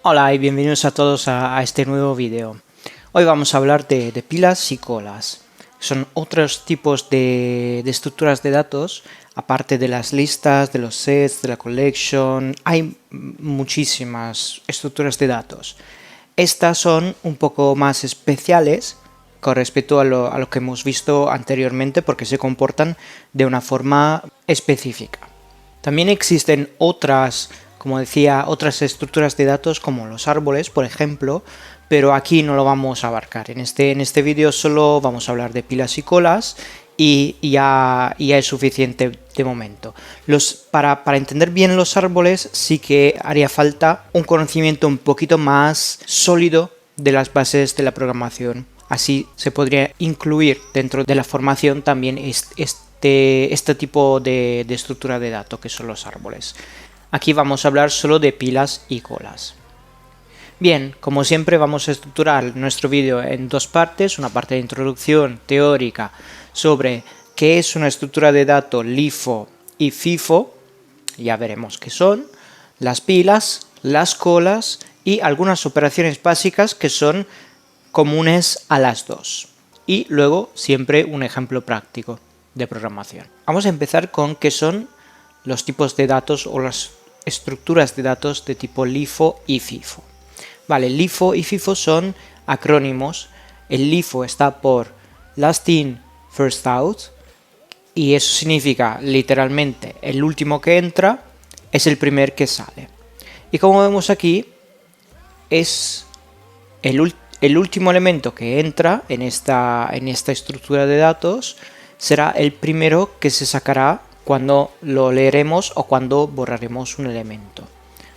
Hola y bienvenidos a todos a este nuevo vídeo. Hoy vamos a hablar de pilas y colas. Son otros tipos de estructuras de datos, aparte de las listas, de los sets, de la collection. Hay muchísimas estructuras de datos. Estas son un poco más especiales con respecto a lo que hemos visto anteriormente porque se comportan de una forma específica. También existen otras, como decía, otras estructuras de datos como los árboles, por ejemplo, pero aquí no lo vamos a abarcar. En este vídeo solo vamos a hablar de pilas y colas y ya es suficiente de momento. Para entender bien los árboles sí que haría falta un conocimiento un poquito más sólido de las bases de la programación. Así se podría incluir dentro de la formación también este tipo de estructura de datos que son los árboles. Aquí vamos a hablar solo de pilas y colas. Bien, como siempre vamos a estructurar nuestro vídeo en dos partes, una parte de introducción teórica sobre qué es una estructura de datos LIFO y FIFO, ya veremos qué son, las pilas, las colas y algunas operaciones básicas que son comunes a las dos. Y luego siempre un ejemplo práctico de programación. Vamos a empezar con qué son los tipos de datos o las estructuras de datos de tipo LIFO y FIFO. Vale, LIFO y FIFO son acrónimos. El LIFO está por Last In, First Out, y eso significa literalmente el último que entra es el primer que sale. Y como vemos aquí, es el último elemento que entra en esta estructura de datos será el primero que se sacará cuando lo leeremos o cuando borraremos un elemento.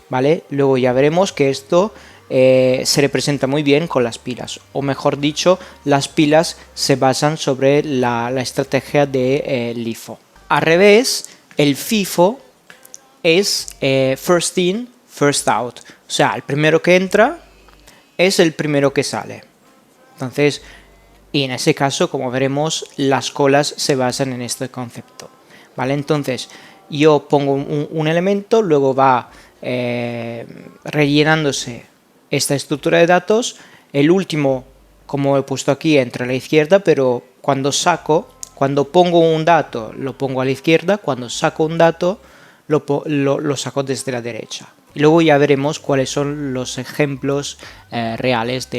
¿Vale? Luego ya veremos que esto se representa muy bien con las pilas, o mejor dicho, las pilas se basan sobre la estrategia de LIFO. Al revés, el FIFO es first in, first out, o sea, el primero que entra es el primero que sale. Entonces, y en ese caso, como veremos, las colas se basan en este concepto. ¿Vale? Entonces, yo pongo un elemento, luego va rellenándose esta estructura de datos. El último, como he puesto aquí, entra a la izquierda, pero cuando pongo un dato, lo pongo a la izquierda, cuando saco un dato, lo saco desde la derecha. Y luego ya veremos cuáles son los ejemplos reales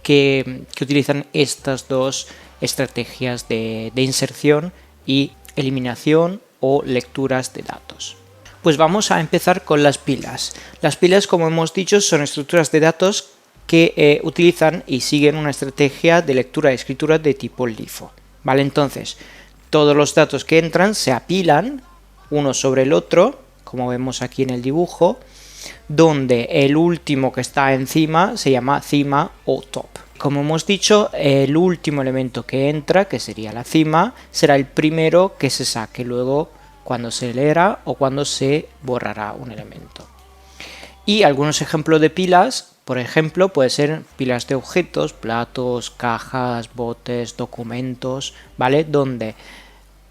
que utilizan estas dos estrategias de inserción y eliminación o lecturas de datos. Pues vamos a empezar con las pilas. Las pilas, como hemos dicho, son estructuras de datos que utilizan y siguen una estrategia de lectura y escritura de tipo LIFO. ¿Vale? Entonces, todos los datos que entran se apilan uno sobre el otro, como vemos aquí en el dibujo, donde el último que está encima se llama cima o top. Como hemos dicho, el último elemento que entra, que sería la cima, será el primero que se saque luego cuando se leerá o cuando se borrará un elemento. Y algunos ejemplos de pilas, por ejemplo, puede ser pilas de objetos, platos, cajas, botes, documentos, ¿vale? Donde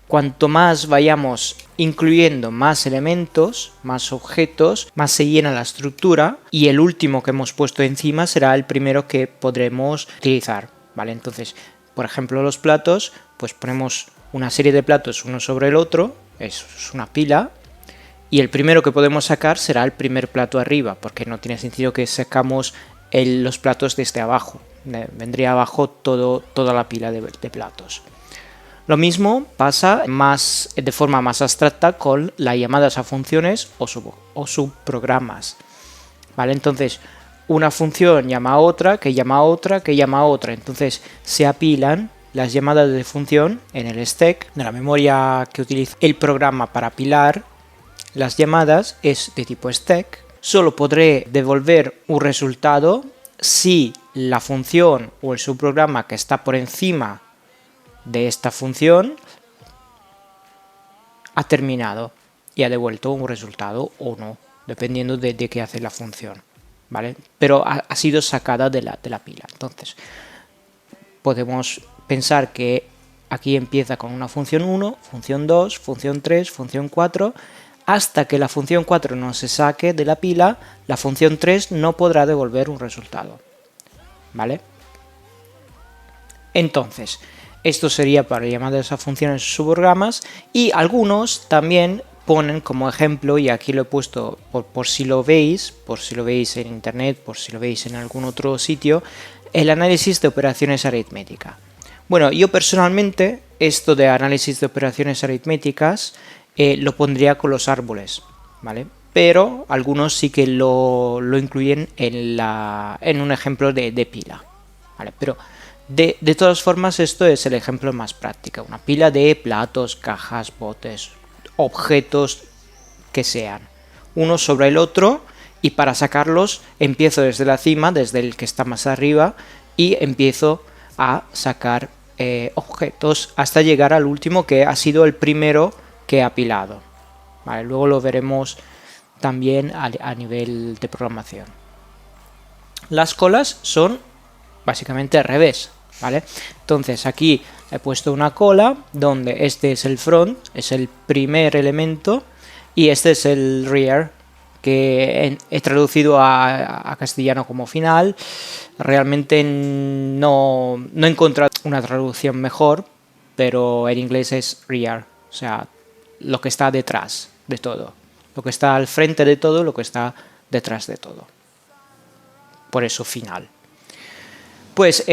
cuanto más vayamos incluyendo más elementos, más objetos, más se llena la estructura y el último que hemos puesto encima será el primero que podremos utilizar, ¿vale? Entonces, por ejemplo, los platos, pues ponemos una serie de platos uno sobre el otro, eso es una pila, y el primero que podemos sacar será el primer plato arriba, porque no tiene sentido que sacamos los platos desde abajo, vendría abajo toda la pila de platos. Lo mismo pasa de forma más abstracta con las llamadas a funciones o subprogramas. ¿Vale? Entonces, una función llama a otra, que llama a otra, que llama a otra. Entonces, se apilan las llamadas de función en el stack de la memoria que utiliza el programa para apilar las llamadas es de tipo stack. Solo podré devolver un resultado si la función o el subprograma que está por encima de esta función ha terminado y ha devuelto un resultado o no, dependiendo de qué hace la función, ¿vale? Pero ha sido sacada de la pila. Entonces, podemos pensar que aquí empieza con una función 1, función 2, función 3, función 4, hasta que la función 4 no se saque de la pila, la función 3 no podrá devolver un resultado, ¿vale? Entonces, esto sería para llamadas a funciones subprogramas, y algunos también ponen como ejemplo, y aquí lo he puesto por si lo veis en internet, por si lo veis en algún otro sitio, el análisis de operaciones aritméticas. Bueno, yo personalmente esto de análisis de operaciones aritméticas lo pondría con los árboles, ¿vale? Pero algunos sí que lo incluyen en un ejemplo de pila, ¿vale? Pero de todas formas, esto es el ejemplo más práctico, una pila de platos, cajas, botes, objetos que sean, uno sobre el otro, y para sacarlos empiezo desde la cima, desde el que está más arriba, y empiezo a sacar objetos hasta llegar al último, que ha sido el primero que he apilado, ¿vale? Luego lo veremos también a nivel de programación. Las colas son básicamente al revés, ¿vale? Entonces aquí he puesto una cola donde este es el front, es el primer elemento, y este es el rear, que he traducido a castellano como final. Realmente no he encontrado una traducción mejor, pero en inglés es rear, o sea, lo que está detrás de todo, lo que está al frente de todo, lo que está detrás de todo. Por eso final. Pues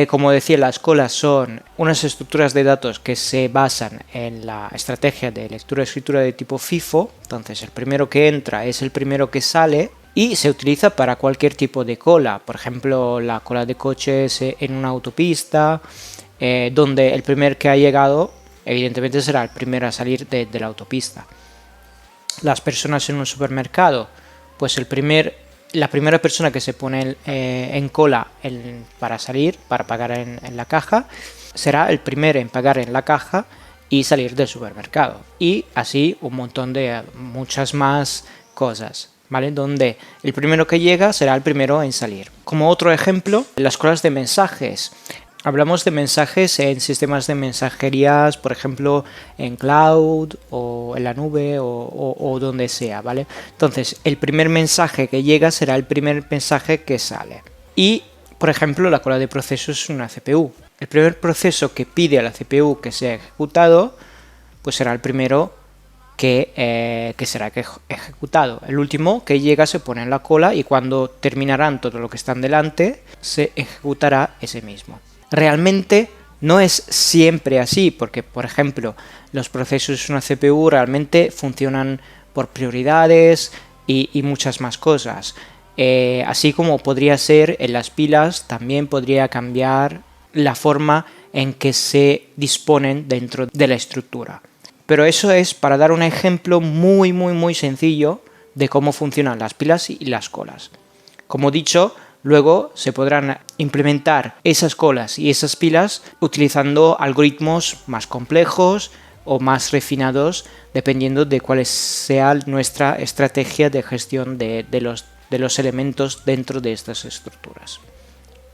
como decía, las colas son unas estructuras de datos que se basan en la estrategia de lectura-escritura de tipo FIFO. Entonces el primero que entra es el primero que sale, y se utiliza para cualquier tipo de cola. Por ejemplo, la cola de coches en una autopista, donde el primer que ha llegado evidentemente será el primero a salir de la autopista. Las personas en un supermercado, pues la primera persona que se pone en cola para salir, para pagar en la caja, será el primero en pagar en la caja y salir del supermercado. Y así un montón de muchas más cosas, ¿vale? Donde el primero que llega será el primero en salir. Como otro ejemplo, las colas de mensajes. Hablamos de mensajes en sistemas de mensajerías, por ejemplo, en cloud o en la nube o donde sea, ¿vale? Entonces, el primer mensaje que llega será el primer mensaje que sale. Y, por ejemplo, la cola de procesos es una CPU. El primer proceso que pide a la CPU que sea ejecutado, pues será el primero que será ejecutado. El último que llega se pone en la cola, y cuando terminarán todo lo que están delante, se ejecutará ese mismo. Realmente no es siempre así, porque por ejemplo los procesos de una CPU realmente funcionan por prioridades y muchas más cosas. Así como podría ser en las pilas, también podría cambiar la forma en que se disponen dentro de la estructura. Pero eso es para dar un ejemplo muy sencillo de cómo funcionan las pilas y las colas. Como he dicho, luego se podrán implementar esas colas y esas pilas utilizando algoritmos más complejos o más refinados, dependiendo de cuál sea nuestra estrategia de gestión de los elementos dentro de estas estructuras.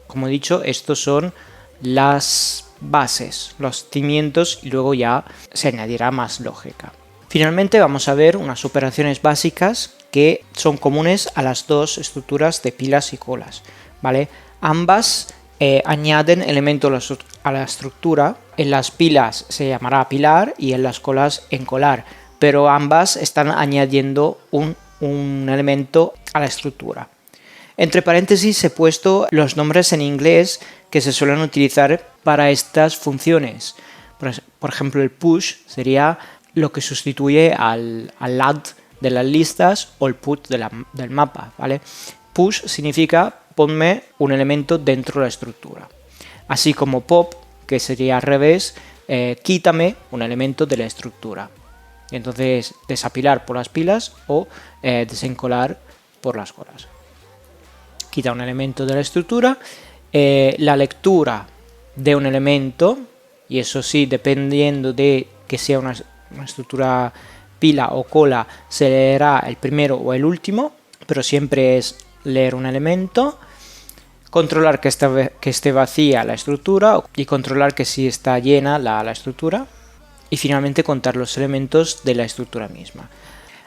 Como he dicho, estos son las bases, los cimientos, y luego ya se añadirá más lógica. Finalmente vamos a ver unas operaciones básicas que son comunes a las dos estructuras de pilas y colas, ¿vale? Ambas añaden elementos a la estructura. En las pilas se llamará pilar y en las colas encolar, pero ambas están añadiendo un elemento a la estructura. Entre paréntesis he puesto los nombres en inglés que se suelen utilizar para estas funciones. Por ejemplo, el push sería lo que sustituye al add de las listas o el put del mapa, ¿vale? Push significa ponme un elemento dentro de la estructura. Así como pop, que sería al revés, quítame un elemento de la estructura. Entonces, desapilar por las pilas o desencolar por las colas. Quita un elemento de la estructura. La lectura de un elemento, y eso sí, dependiendo de que sea una estructura pila o cola, se leerá el primero o el último, pero siempre es leer un elemento. controlar que esté vacía la estructura y controlar que sí está llena la estructura, y finalmente contar los elementos de la estructura misma.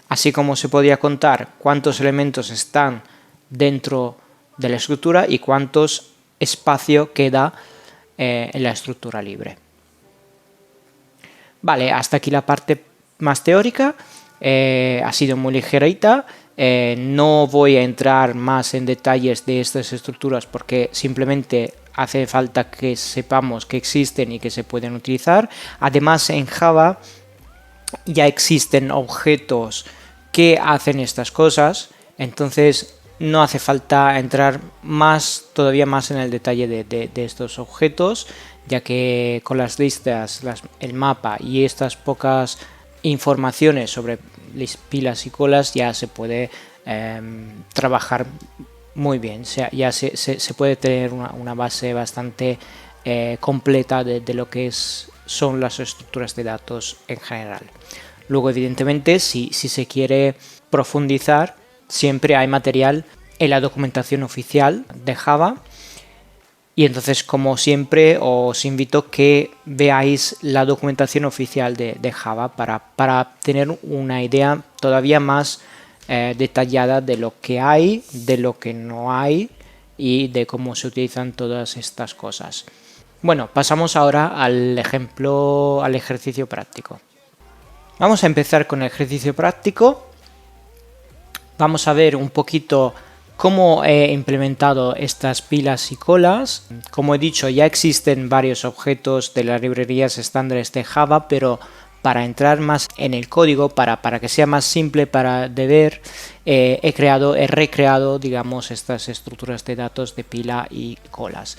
Así como se podía contar cuántos elementos están dentro de la estructura y cuántos espacio queda en la estructura libre. Vale, hasta aquí la parte más teórica. Ha sido muy ligerita. No voy a entrar más en detalles de estas estructuras porque simplemente hace falta que sepamos que existen y que se pueden utilizar. Además, en Java ya existen objetos que hacen estas cosas, entonces no hace falta entrar todavía más en el detalle de estos objetos, ya que con las listas, el mapa y estas pocas informaciones sobre pilas y colas ya se puede trabajar muy bien. O sea, ya se puede tener una base bastante completa de lo que son las estructuras de datos en general. Luego, evidentemente, si se quiere profundizar, siempre hay material en la documentación oficial de Java. Y entonces, como siempre, os invito a que veáis la documentación oficial de Java para tener una idea todavía más detallada de lo que hay, de lo que no hay y de cómo se utilizan todas estas cosas. Bueno, pasamos ahora al ejercicio práctico. Vamos a empezar con el ejercicio práctico. Vamos a ver un poquito cómo he implementado estas pilas y colas. Como he dicho, ya existen varios objetos de las librerías estándares de Java, pero para entrar más en el código, para que sea más simple de ver, he recreado, digamos, estas estructuras de datos de pila y colas.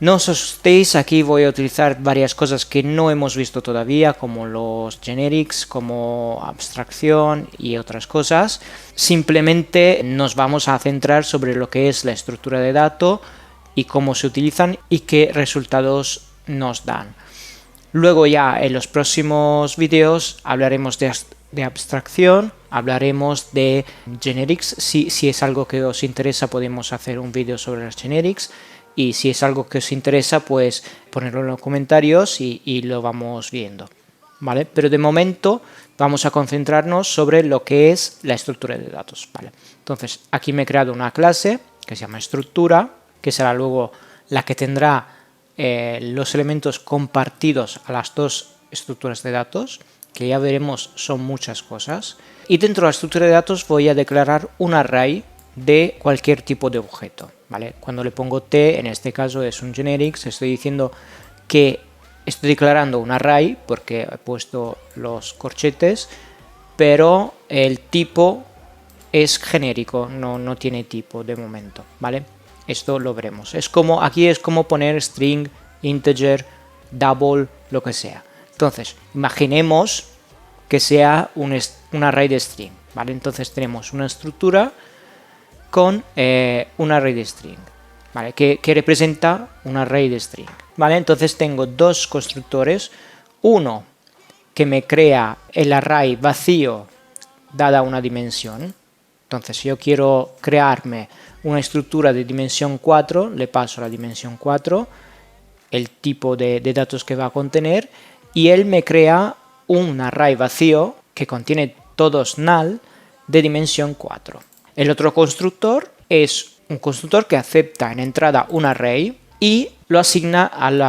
No os asustéis, aquí voy a utilizar varias cosas que no hemos visto todavía, como los generics, como abstracción y otras cosas. Simplemente nos vamos a centrar sobre lo que es la estructura de datos y cómo se utilizan y qué resultados nos dan. Luego ya en los próximos vídeos hablaremos de abstracción, hablaremos de generics. Si es algo que os interesa, podemos hacer un vídeo sobre los generics. Y si es algo que os interesa, pues ponerlo en los comentarios y lo vamos viendo, ¿vale? Pero de momento vamos a concentrarnos sobre lo que es la estructura de datos, ¿vale? Entonces, aquí me he creado una clase que se llama estructura, que será luego la que tendrá los elementos compartidos a las dos estructuras de datos, que ya veremos son muchas cosas. Y dentro de la estructura de datos voy a declarar un array de cualquier tipo de objeto, ¿vale? Cuando le pongo t, en este caso es un generics, estoy diciendo que estoy declarando un array porque he puesto los corchetes, pero el tipo es genérico, no tiene tipo de momento, ¿vale? Esto lo veremos. Aquí es como poner string, integer, double, lo que sea. Entonces, imaginemos que sea un array de string, ¿vale? Entonces tenemos una estructura con un array de string, ¿vale? Que representa un array de string, ¿vale? Entonces tengo dos constructores, uno que me crea el array vacío dada una dimensión. Entonces, si yo quiero crearme una estructura de dimensión 4, le paso la dimensión 4, el tipo de datos que va a contener, y él me crea un array vacío que contiene todos null de dimensión 4. El otro constructor es un constructor que acepta en entrada un array y lo asigna al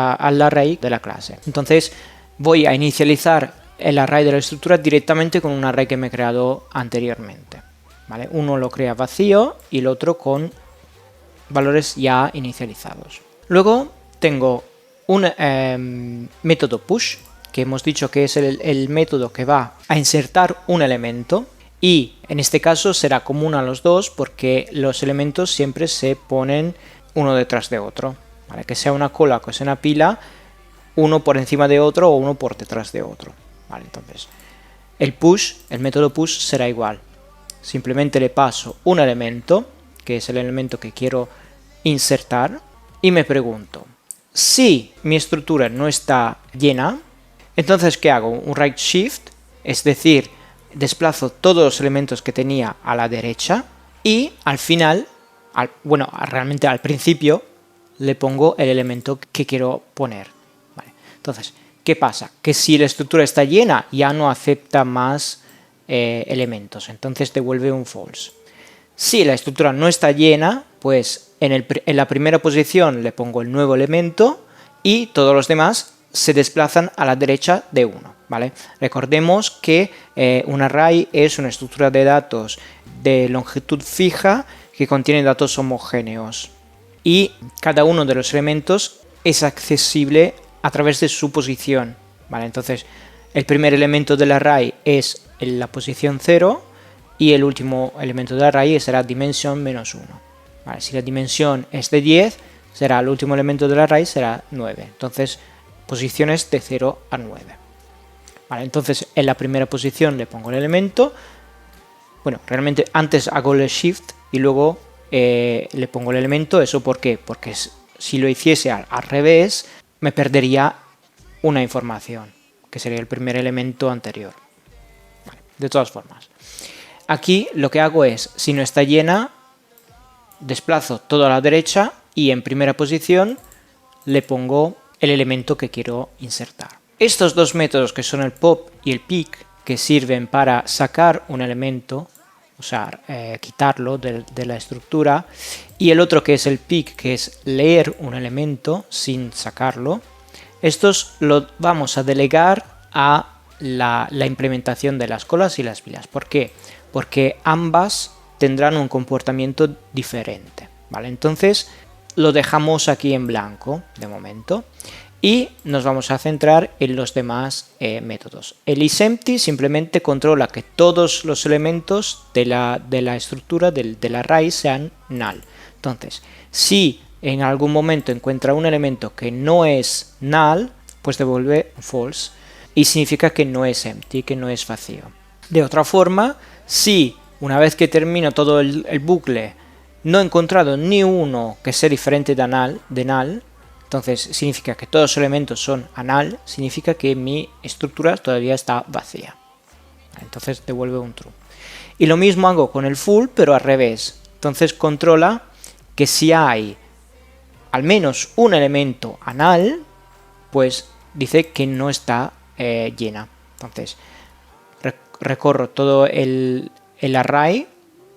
array de la clase. Entonces voy a inicializar el array de la estructura directamente con un array que me he creado anteriormente, ¿vale? Uno lo crea vacío y el otro con valores ya inicializados. Luego tengo un método push, que hemos dicho que es el método que va a insertar un elemento. Y en este caso será común a los dos porque los elementos siempre se ponen uno detrás de otro, ¿vale? Que sea una cola o que sea una pila, uno por encima de otro o uno por detrás de otro, ¿vale? Entonces, el método push será igual. Simplemente le paso un elemento, que es el elemento que quiero insertar, y me pregunto, si mi estructura no está llena, entonces ¿qué hago? Un right shift, es decir, desplazo todos los elementos que tenía a la derecha y al final realmente al principio le pongo el elemento que quiero poner. ¿Vale? Entonces, ¿qué pasa? Que si la estructura está llena ya no acepta más elementos, entonces devuelve un false. Si la estructura no está llena, pues en la primera posición le pongo el nuevo elemento y todos los demás se desplazan a la derecha de 1. ¿Vale? Recordemos que un array es una estructura de datos de longitud fija que contiene datos homogéneos y cada uno de los elementos es accesible a través de su posición. ¿Vale? Entonces, el primer elemento del array es en la posición 0 y el último elemento del array será dimensión -1. ¿Vale? Si la dimensión es de 10, será el último elemento del array será 9. Entonces, posiciones de 0 a 9. Vale, entonces, en la primera posición le pongo el elemento. Bueno, realmente antes hago el shift y luego le pongo el elemento. ¿Eso por qué? Porque si lo hiciese al revés, me perdería una información, que sería el primer elemento anterior. Vale, de todas formas, aquí lo que hago es, si no está llena, desplazo todo a la derecha y en primera posición le pongo el elemento que quiero insertar. Estos dos métodos, que son el pop y el pick, que sirven para sacar un elemento, o sea, quitarlo de la estructura, y el otro que es el pick, que es leer un elemento sin sacarlo, estos lo vamos a delegar a la implementación de las colas y las filas. ¿Por qué? Porque ambas tendrán un comportamiento diferente. ¿Vale? Entonces lo dejamos aquí en blanco de momento y nos vamos a centrar en los demás métodos. El isEmpty simplemente controla que todos los elementos de la estructura del array sean null. Entonces, si en algún momento encuentra un elemento que no es null, pues devuelve false y significa que no es empty, que no es vacío. De otra forma, si una vez que termino todo el bucle no he encontrado ni uno que sea diferente de null, entonces significa que todos los elementos son a null, significa que mi estructura todavía está vacía. Entonces devuelve un true. Y lo mismo hago con el full, pero al revés. Entonces controla que si hay al menos un elemento a null, pues dice que no está llena. Entonces recorro todo el array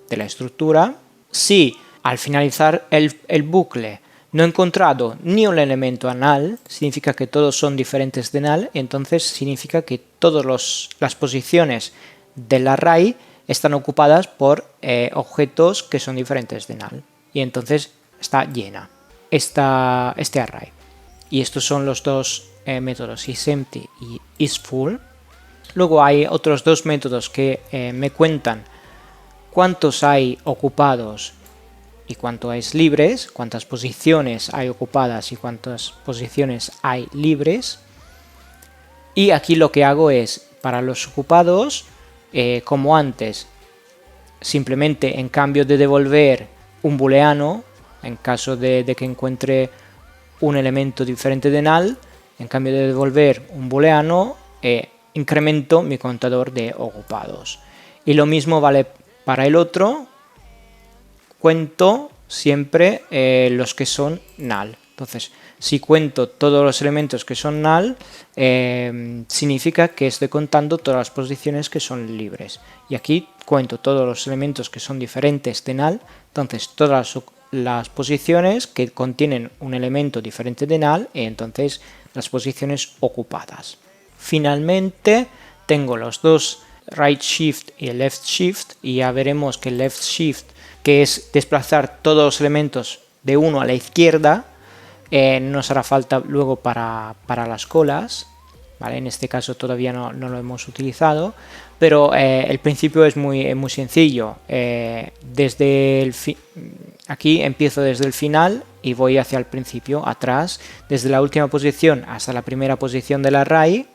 de la estructura. Si al finalizar el bucle no he encontrado ni un elemento a null, significa que todos son diferentes de null, entonces significa que todas las posiciones del array están ocupadas por objetos que son diferentes de null. Y entonces está llena este array. Y estos son los dos métodos, isEmpty y isFull. Luego hay otros dos métodos que me cuentan cuántos hay ocupados y cuántos hay libres, cuántas posiciones hay ocupadas y cuántas posiciones hay libres. Y aquí lo que hago es, para los ocupados, como antes, simplemente en cambio de devolver un booleano, en caso de que encuentre un elemento diferente de null, en cambio de devolver un booleano, incremento mi contador de ocupados. Y lo mismo vale para el otro, cuento siempre los que son null. Entonces, si cuento todos los elementos que son null, significa que estoy contando todas las posiciones que son libres. Y aquí cuento todos los elementos que son diferentes de null, entonces todas las posiciones que contienen un elemento diferente de null, y entonces las posiciones ocupadas. Finalmente tengo los dos right shift y el left shift, y ya veremos que el left shift, que es desplazar todos los elementos de uno a la izquierda, nos hará falta luego para las colas, ¿vale? En este caso todavía no lo hemos utilizado, pero el principio es muy sencillo. Aquí empiezo desde el final y voy hacia el principio, atrás, desde la última posición hasta la primera posición del array.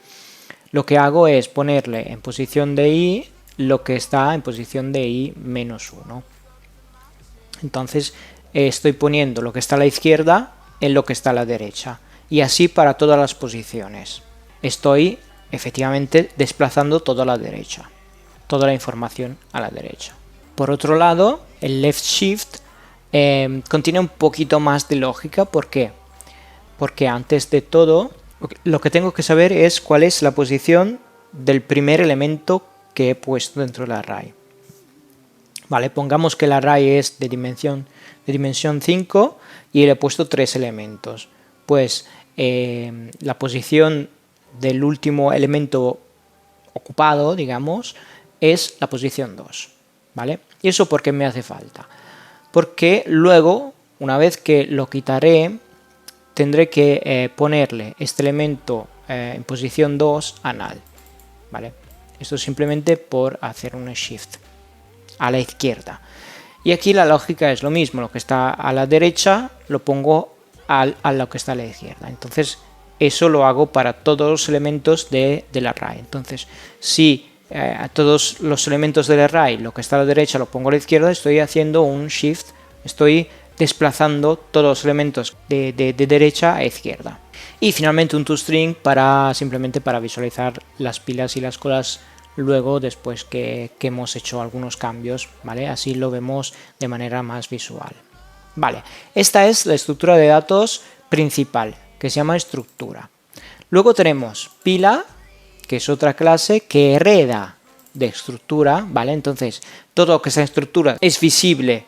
Lo que hago es ponerle en posición de i lo que está en posición de i menos 1. Entonces estoy poniendo lo que está a la izquierda en lo que está a la derecha. Y así para todas las posiciones. Estoy efectivamente desplazando toda a la derecha. Toda la información a la derecha. Por otro lado, el left shift contiene un poquito más de lógica. ¿Por qué? Porque antes de todo, lo que tengo que saber es cuál es la posición del primer elemento que he puesto dentro del array. Vale, pongamos que el array es de dimensión 5 y le he puesto 3 elementos. Pues la posición del último elemento ocupado, digamos, es la posición 2. ¿Vale? ¿Y eso por qué me hace falta? Porque luego, una vez que lo quitaré, tendré que ponerle este elemento en posición 2 a null. ¿Vale? Esto simplemente por hacer un shift a la izquierda. Y aquí la lógica es lo mismo, lo que está a la derecha lo pongo a lo que está a la izquierda. Entonces eso lo hago para todos los elementos del array. Entonces si a todos los elementos del array lo que está a la derecha lo pongo a la izquierda, estoy haciendo un shift, estoy desplazando todos los elementos de derecha a izquierda. Y finalmente un toString simplemente para visualizar las pilas y las colas luego, después que hemos hecho algunos cambios, ¿vale? Así lo vemos de manera más visual. Vale, esta es la estructura de datos principal, que se llama estructura. Luego tenemos pila, que es otra clase que hereda de estructura, ¿vale? Entonces, todo lo que está en estructura es visible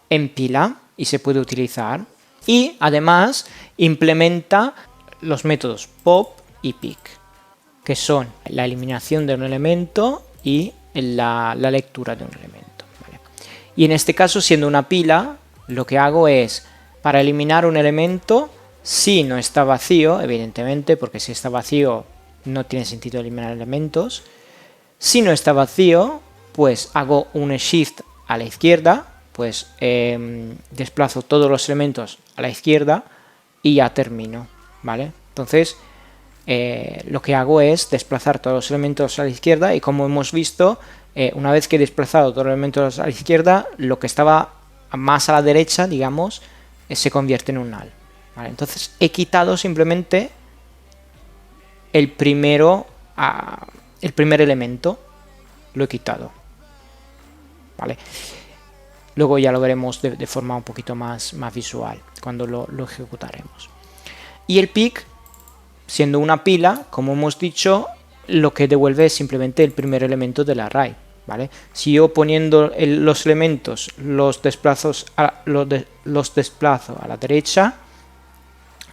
en pila y se puede utilizar. Y además implementa los métodos pop y pick, que son la eliminación de un elemento y la lectura de un elemento. ¿Vale? Y en este caso, siendo una pila, lo que hago es, para eliminar un elemento, si no está vacío, evidentemente, porque si está vacío no tiene sentido eliminar elementos. Si no está vacío, pues hago un shift a la izquierda, pues desplazo todos los elementos a la izquierda y ya termino, ¿vale? Entonces lo que hago es desplazar todos los elementos a la izquierda y, como hemos visto, una vez que he desplazado todos los elementos a la izquierda, lo que estaba más a la derecha, digamos, se convierte en un null, ¿vale? Entonces he quitado simplemente el primer elemento, lo he quitado, ¿vale? Luego ya lo veremos de forma un poquito más visual cuando lo ejecutaremos. Y el pick, siendo una pila, como hemos dicho, lo que devuelve es simplemente el primer elemento del array, ¿vale? Si yo poniendo los elementos los desplazo a la derecha,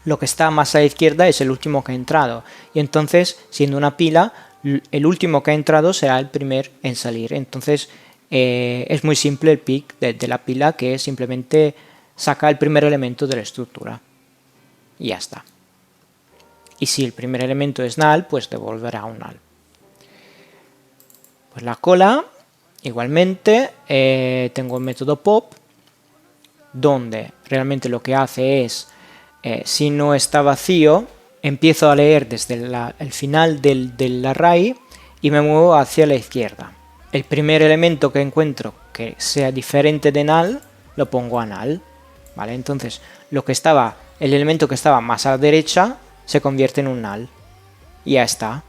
lo que está más a la izquierda es el último que ha entrado. Y entonces, siendo una pila, el último que ha entrado será el primer en salir. Entonces es muy simple el pick de la pila, que simplemente saca el primer elemento de la estructura. Y ya está. Y si el primer elemento es null, pues devolverá un null. Pues la cola, igualmente, tengo el método pop, donde realmente lo que hace es, si no está vacío, empiezo a leer desde el final del array y me muevo hacia la izquierda. El primer elemento que encuentro que sea diferente de null, lo pongo a null, ¿vale? Entonces, el elemento que estaba más a la derecha se convierte en un null. Y ya está.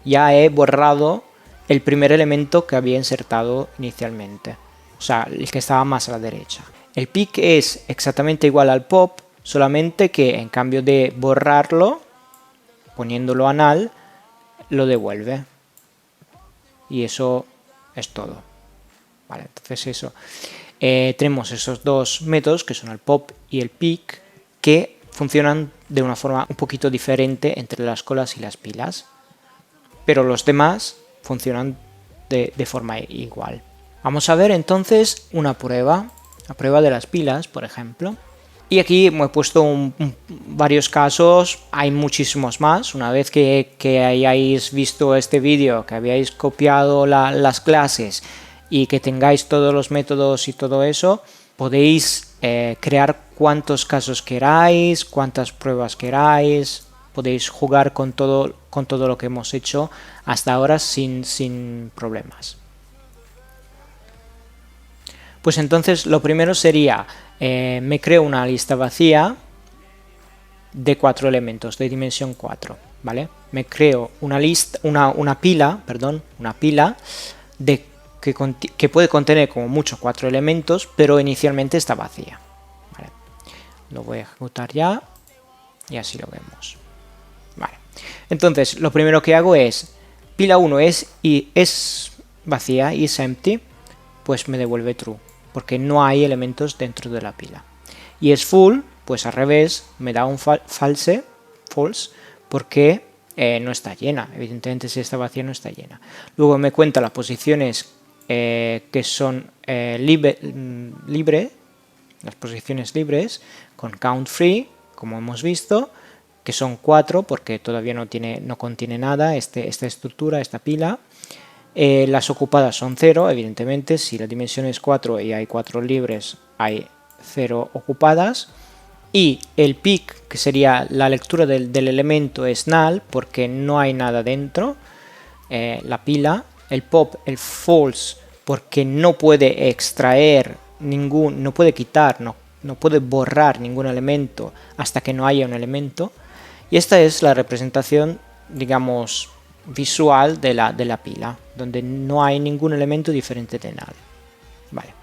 Ya he borrado el primer elemento que había insertado inicialmente. O sea, el que estaba más a la derecha. El pick es exactamente igual al pop, solamente que en cambio de borrarlo, poniéndolo a null, lo devuelve. Y eso es todo. Vale, entonces eso. Tenemos esos dos métodos, que son el pop y el pick, que funcionan de una forma un poquito diferente entre las colas y las pilas, pero los demás funcionan de forma igual. Vamos a ver entonces una prueba, la prueba de las pilas, por ejemplo. Y aquí he puesto varios casos, hay muchísimos más. Una vez que hayáis visto este vídeo, que habíais copiado las clases y que tengáis todos los métodos y todo eso, podéis crear cuantos casos queráis, cuantas pruebas queráis, podéis jugar con todo lo que hemos hecho hasta ahora sin problemas. Pues entonces lo primero sería, me creo una lista vacía de 4 elementos de dimensión 4, ¿vale? Me creo una pila de que puede contener como mucho 4 elementos, pero inicialmente está vacía. Vale. Lo voy a ejecutar ya y así lo vemos. Vale. Entonces, lo primero que hago es, pila 1 es vacía, is empty, pues me devuelve true, porque no hay elementos dentro de la pila. Y es full, pues al revés, me da un false, porque no está llena. Evidentemente, si está vacía no está llena. Luego me cuenta las posiciones que son libre, las posiciones libres, con count free, como hemos visto, que son 4 porque todavía no contiene nada esta estructura, esta pila. Las ocupadas son 0, evidentemente, si la dimensión es 4 y hay 4 libres, hay 0 ocupadas. Y el pick, que sería la lectura del elemento, es null porque no hay nada dentro, la pila. El pop, el false, porque no puede extraer no puede quitar, no puede borrar ningún elemento hasta que no haya un elemento. Y esta es la representación, digamos, visual de la pila, donde no hay ningún elemento diferente de null. Vale.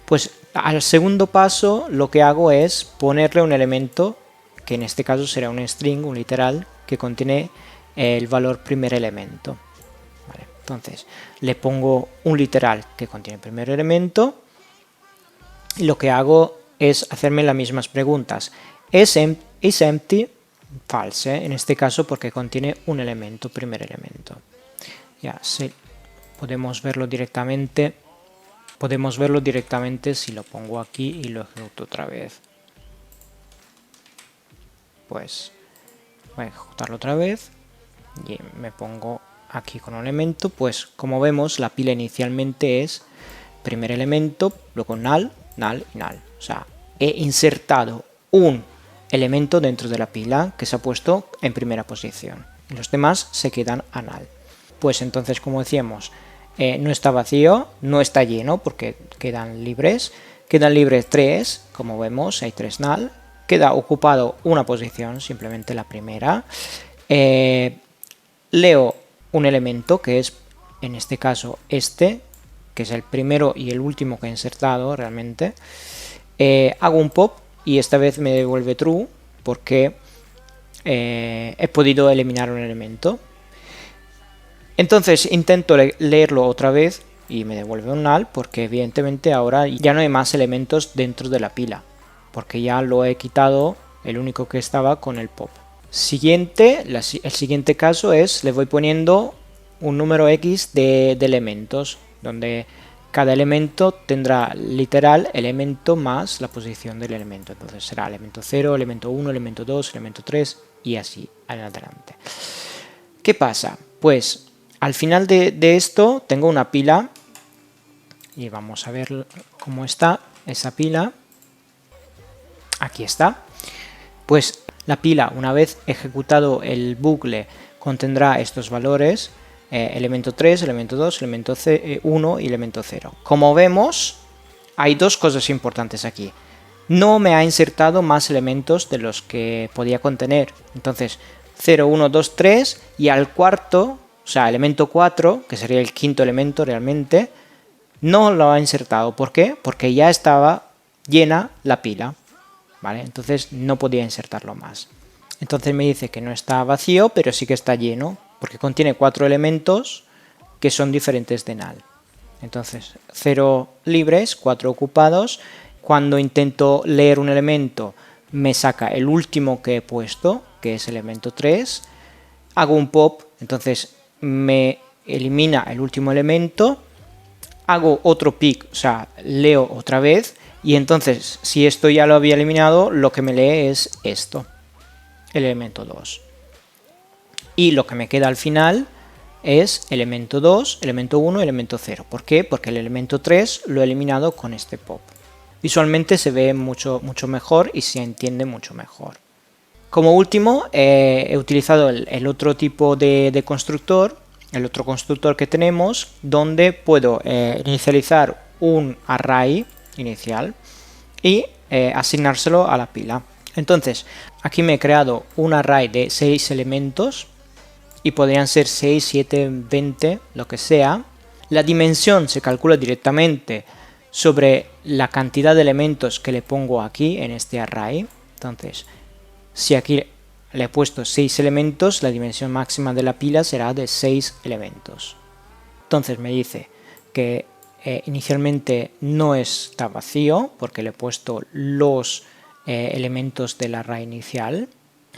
Pues al segundo paso lo que hago es ponerle un elemento, que en este caso será un string, un literal, que contiene el valor primer elemento. Vale. Entonces le pongo un literal que contiene el primer elemento y lo que hago es hacerme las mismas preguntas. ¿Es empty? False, en este caso porque contiene un elemento, primer elemento. Ya, sí, podemos verlo directamente si lo pongo aquí y lo ejecuto otra vez. Pues voy a ejecutarlo otra vez y me pongo aquí con un elemento. Pues como vemos, la pila inicialmente es primer elemento, luego null, null y null. O sea, he insertado un elemento dentro de la pila que se ha puesto en primera posición. Y los demás se quedan a null. Pues entonces, como decíamos, no está vacío, no está lleno porque quedan libres 3, como vemos, hay 3 null, queda ocupado una posición, simplemente la primera. Leo un elemento que es, en este caso, que es el primero y el último que he insertado realmente. Hago un pop y esta vez me devuelve true porque he podido eliminar un elemento. Entonces intento leerlo otra vez y me devuelve un null porque evidentemente ahora ya no hay más elementos dentro de la pila porque ya lo he quitado, el único que estaba con el pop. El siguiente caso es, le voy poniendo un número X de elementos donde cada elemento tendrá literal elemento más la posición del elemento. Entonces será elemento 0, elemento 1, elemento 2, elemento 3 y así en adelante. ¿Qué pasa? Pues al final de esto tengo una pila y vamos a ver cómo está esa pila. Aquí está. Pues la pila, una vez ejecutado el bucle, contendrá estos valores, elemento 3, elemento 2, elemento 1 y elemento 0. Como vemos, hay dos cosas importantes aquí. No me ha insertado más elementos de los que podía contener. Entonces, 0, 1, 2, 3 y al cuarto, o sea, elemento 4, que sería el quinto elemento realmente, no lo ha insertado. ¿Por qué? Porque ya estaba llena la pila. ¿Vale? Entonces no podía insertarlo más. Entonces me dice que no está vacío, pero sí que está lleno, porque contiene 4 elementos que son diferentes de null. Entonces 0 libres, 4 ocupados. Cuando intento leer un elemento me saca el último que he puesto, que es elemento 3. Hago un pop, entonces me elimina el último elemento. Hago otro pick, o sea, leo otra vez. Y entonces, si esto ya lo había eliminado, lo que me lee es esto, el elemento 2. Y lo que me queda al final es elemento 2, elemento 1, elemento 0. ¿Por qué? Porque el elemento 3 lo he eliminado con este pop. Visualmente se ve mucho mejor y se entiende mucho mejor. Como último, he utilizado el otro tipo de constructor, el otro constructor que tenemos, donde puedo inicializar un array inicial y asignárselo a la pila. Entonces aquí me he creado un array de 6 elementos y podrían ser 6, 7, 20, lo que sea. La dimensión se calcula directamente sobre la cantidad de elementos que le pongo aquí en este array. Entonces, si aquí le he puesto 6 elementos, la dimensión máxima de la pila será de 6 elementos. Entonces me dice que inicialmente no está vacío porque le he puesto los elementos del array inicial.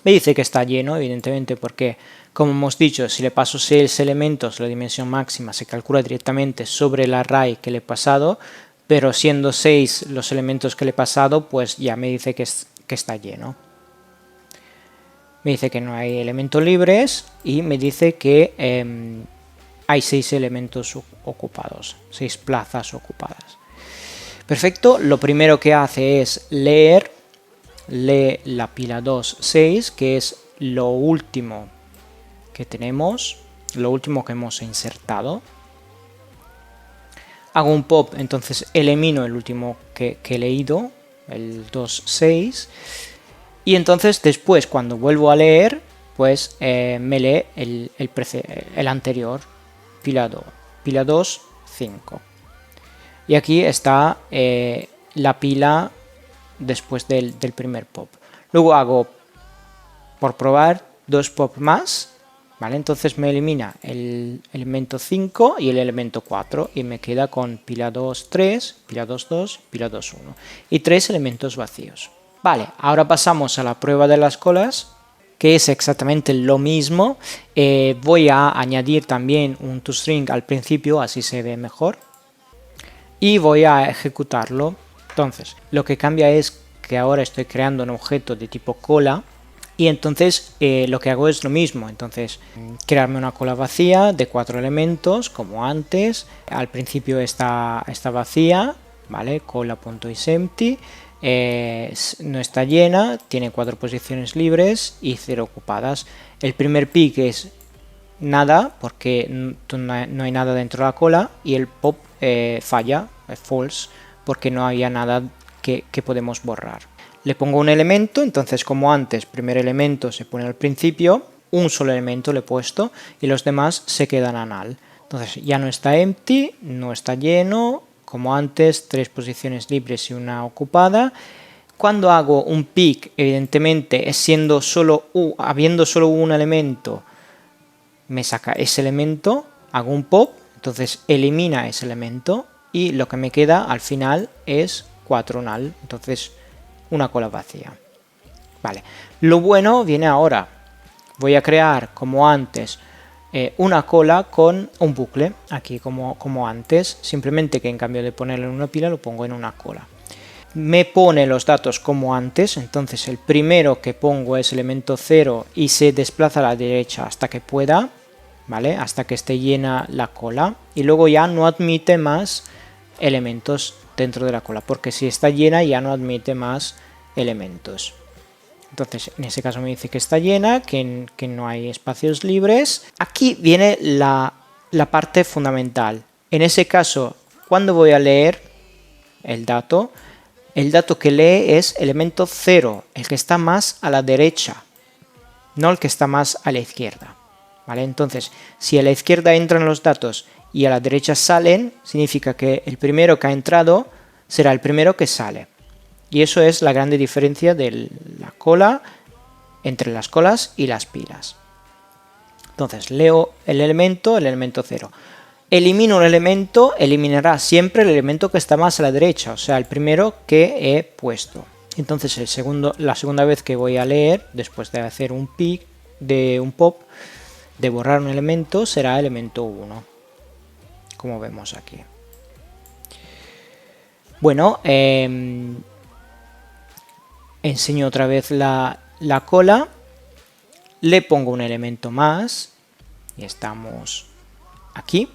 Me dice que está lleno, evidentemente, porque, como hemos dicho, si le paso 6 elementos, la dimensión máxima se calcula directamente sobre el array que le he pasado, pero siendo 6 los elementos que le he pasado, pues ya me dice que está lleno. Me dice que no hay elementos libres y me dice que hay 6 elementos ocupados, 6 plazas ocupadas. Perfecto, lo primero que hace es lee la pila 2, 6, que es lo último que tenemos, lo último que hemos insertado. Hago un pop, entonces elimino el último que he leído, el 2, 6. Y entonces después, cuando vuelvo a leer, pues me lee el anterior, pila 2, 5. Y aquí está la pila después del primer pop. Luego hago, por probar, 2 pop más, ¿vale? Entonces me elimina el elemento 5 y el elemento 4 y me queda con pila 2, 3, pila 2, 2, pila 2, 1 y 3 elementos vacíos. Vale, ahora pasamos a la prueba de las colas, que es exactamente lo mismo. Voy a añadir también un toString al principio, así se ve mejor. Y voy a ejecutarlo. Entonces, lo que cambia es que ahora estoy creando un objeto de tipo cola. Y entonces lo que hago es lo mismo. Entonces, crearme una cola vacía de 4 elementos, como antes. Al principio está vacía, ¿vale? Cola.isEmpty. No está llena, tiene 4 posiciones libres y 0 ocupadas. El primer pick es nada porque no hay nada dentro de la cola, y el pop falla, false, porque no había nada que podemos borrar. Le pongo un elemento, entonces como antes, primer elemento se pone al principio, un solo elemento le he puesto y los demás se quedan a null. Entonces ya no está empty, no está lleno. Como antes, 3 posiciones libres y una ocupada. Cuando hago un pick, evidentemente, habiendo solo un elemento, me saca ese elemento, hago un pop, entonces elimina ese elemento y lo que me queda al final es 4 null, entonces una cola vacía. Vale, lo bueno viene ahora. Voy a crear, como antes, una cola con un bucle, aquí como antes, simplemente que en cambio de ponerlo en una pila lo pongo en una cola. Me pone los datos como antes, entonces el primero que pongo es elemento 0 y se desplaza a la derecha hasta que pueda, ¿vale? Hasta que esté llena la cola, y luego ya no admite más elementos dentro de la cola, porque si está llena ya no admite más elementos. Entonces, en ese caso me dice que está llena, que no hay espacios libres. Aquí viene la parte fundamental. En ese caso, cuando voy a leer el dato que lee es elemento 0, el que está más a la derecha, no el que está más a la izquierda. ¿Vale? Entonces, si a la izquierda entran los datos y a la derecha salen, significa que el primero que ha entrado será el primero que sale. Y eso es la grande diferencia de la cola entre las colas y las pilas. Entonces leo el elemento 0. Elimino un elemento, eliminará siempre el elemento que está más a la derecha, o sea, el primero que he puesto. Entonces la segunda vez que voy a leer, después de hacer un pick, de un pop, de borrar un elemento, será elemento 1, como vemos aquí. Bueno, enseño otra vez la cola, le pongo un elemento más y estamos aquí.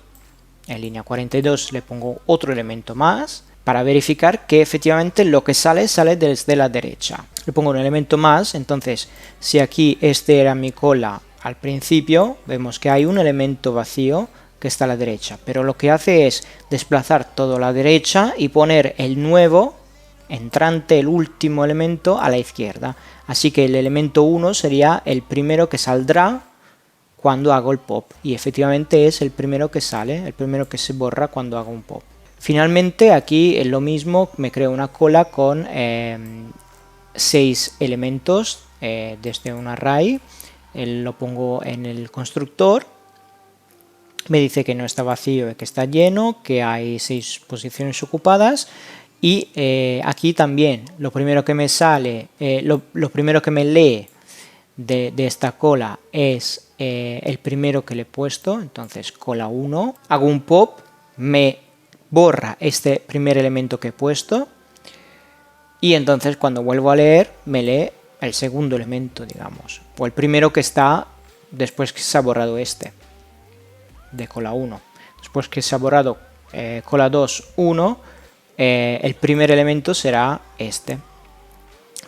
En línea 42 le pongo otro elemento más para verificar que efectivamente lo que sale desde la derecha. Le pongo un elemento más, entonces si aquí este era mi cola al principio, vemos que hay un elemento vacío que está a la derecha, pero lo que hace es desplazar todo a la derecha y poner el nuevo entrante, el último elemento, a la izquierda. Así que el elemento 1 sería el primero que saldrá cuando hago el pop, y efectivamente es el primero que sale, el primero que se borra cuando hago un pop. Finalmente aquí es lo mismo, me creo una cola con 6 elementos desde un array, lo pongo en el constructor, me dice que no está vacío y que está lleno, que hay 6 posiciones ocupadas, y aquí también lo primero que me sale, lo primero que me lee de esta cola es el primero que le he puesto, entonces cola 1, hago un pop, me borra este primer elemento que he puesto, y entonces cuando vuelvo a leer me lee el segundo elemento, digamos, o el primero que está después que se ha borrado este de cola 1. Después que se ha borrado cola 2, 1, el primer elemento será este.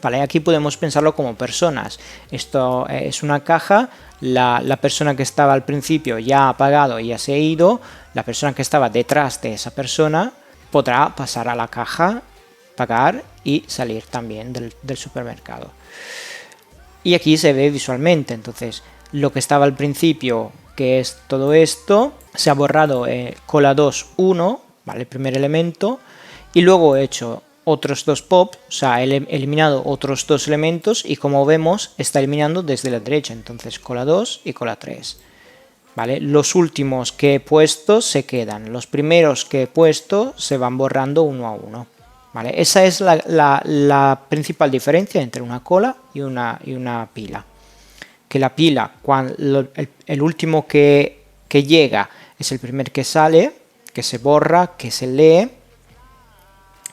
Vale, aquí podemos pensarlo como personas. Esto es una caja, la persona que estaba al principio ya ha apagado y ya se ha ido, la persona que estaba detrás de esa persona podrá pasar a la caja, pagar y salir también del supermercado. Y aquí se ve visualmente, entonces lo que estaba al principio, que es todo esto, se ha borrado cola 2, 1, ¿vale? El primer elemento, y luego he hecho otros 2 pops, o sea, he eliminado otros 2 elementos, y como vemos está eliminando desde la derecha, entonces cola 2 y cola 3. ¿Vale? Los últimos que he puesto se quedan, los primeros que he puesto se van borrando uno a uno. ¿Vale? Esa es la principal diferencia entre una cola y una pila. Que la pila, el último que llega es el primer que sale, que se borra, que se lee,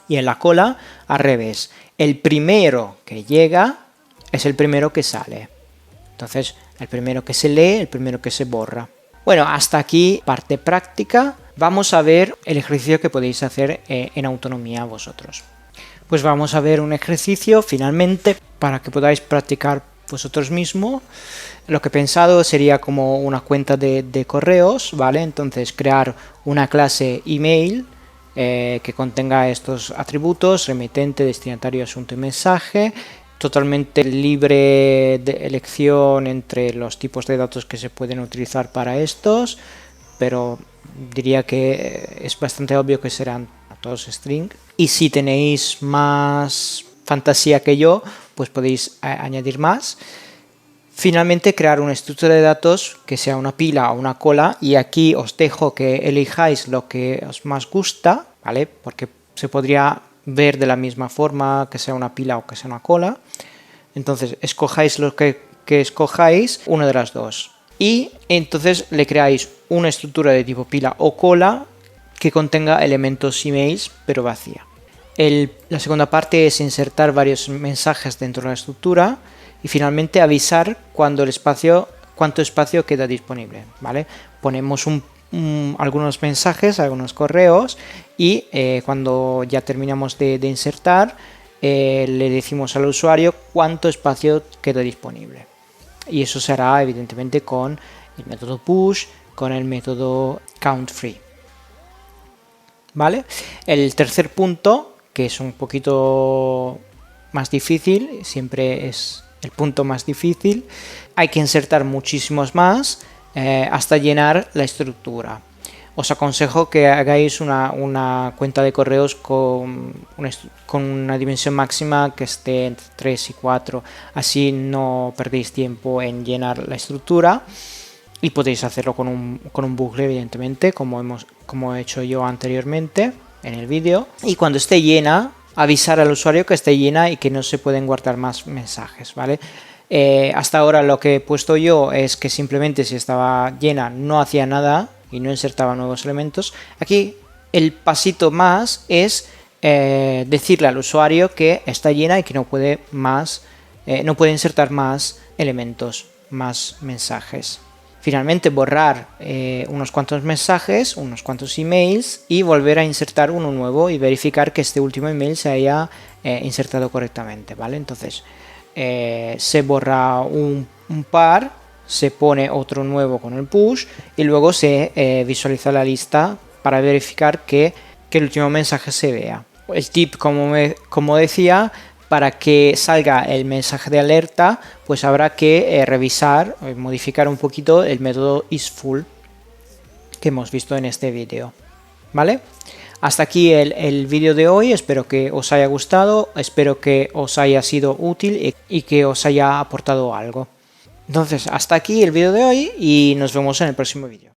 y en la cola al revés, el primero que llega es el primero que sale. Entonces el primero que se lee, el primero que se borra. Bueno, hasta aquí parte práctica. Vamos a ver el ejercicio que podéis hacer en autonomía vosotros. Pues vamos a ver un ejercicio finalmente para que podáis practicar vosotros mismos. Lo que he pensado sería como una cuenta de correos, ¿vale? Entonces crear una clase email que contenga estos atributos: remitente, destinatario, asunto y mensaje, totalmente libre de elección entre los tipos de datos que se pueden utilizar para estos, pero diría que es bastante obvio que serán todos string. Y si tenéis más fantasía que yo, pues podéis añadir más. Finalmente, crear una estructura de datos que sea una pila o una cola, y aquí os dejo que elijáis lo que os más gusta, ¿vale? Porque se podría ver de la misma forma que sea una pila o que sea una cola. Entonces, escojáis lo que escojáis, una de las dos. Y entonces le creáis una estructura de tipo pila o cola que contenga elementos emails, pero vacía. La segunda parte es insertar varios mensajes dentro de la estructura y finalmente avisar cuánto espacio queda disponible, ¿vale? Ponemos algunos mensajes, algunos correos, y cuando ya terminamos de insertar, le decimos al usuario cuánto espacio queda disponible. Y eso se hará evidentemente con el método push, con el método countFree. ¿Vale? El tercer punto, que es un poquito más difícil, siempre es el punto más difícil, hay que insertar muchísimos más hasta llenar la estructura. Os aconsejo que hagáis una cuenta de correos con una dimensión máxima que esté entre 3 y 4, así no perdéis tiempo en llenar la estructura, y podéis hacerlo con un bucle, evidentemente, como he hecho yo anteriormente en el vídeo. Y cuando esté llena, avisar al usuario que esté llena y que no se pueden guardar más mensajes, ¿vale? Hasta ahora lo que he puesto yo es que simplemente si estaba llena no hacía nada y no insertaba nuevos elementos. Aquí el pasito más es decirle al usuario que está llena y que no puede insertar más elementos, más mensajes. Finalmente borrar unos cuantos mensajes, unos cuantos emails, y volver a insertar uno nuevo y verificar que este último email se haya insertado correctamente, ¿vale? Entonces se borra un par, se pone otro nuevo con el push y luego se visualiza la lista para verificar que el último mensaje se vea. El tip, como decía, para que salga el mensaje de alerta, pues habrá que revisar, modificar un poquito el método isFull que hemos visto en este vídeo, ¿vale? Hasta aquí el vídeo de hoy, espero que os haya gustado, espero que os haya sido útil y que os haya aportado algo. Entonces, hasta aquí el vídeo de hoy y nos vemos en el próximo vídeo.